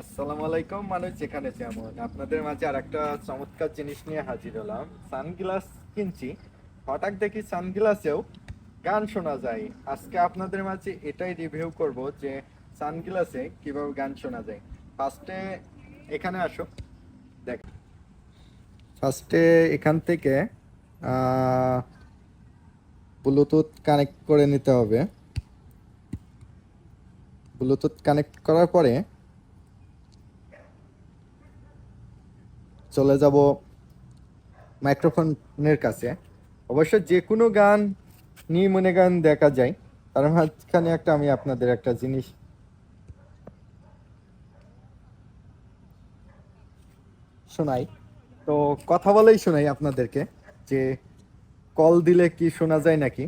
আসসালামু আলাইকুম। মানুষ যেখানে যেমন আপনাদের মাঝে আর একটা চমৎকার জিনিস নিয়ে হাজির হলাম। সানগ্লাস কিনছি, হঠাৎ দেখি সানগ্লাসেও গান শোনা যায়। আজকে আপনাদের মাঝে এটাই রিভিউ করব যে সানগ্লাসে কিভাবে গান শোনা যায়। ফার্স্টে এখানে আসো, দেখ। ফার্স্টে এখান থেকে ব্লুটুথ কানেক্ট করে নিতে হবে। ব্লুটুথ কানেক্ট করার পরে চলে যাব মাইক্রোফোনের কাছে। অবশ্য যে কোনো গান নিয়ে মনে গান দেখা যায়, তার মাঝখানে আমি আপনাদের একটা জিনিস শোনাই। তো কথা বলেই শোনাই আপনাদেরকে যে কল দিলে কি শোনা যায় নাকি।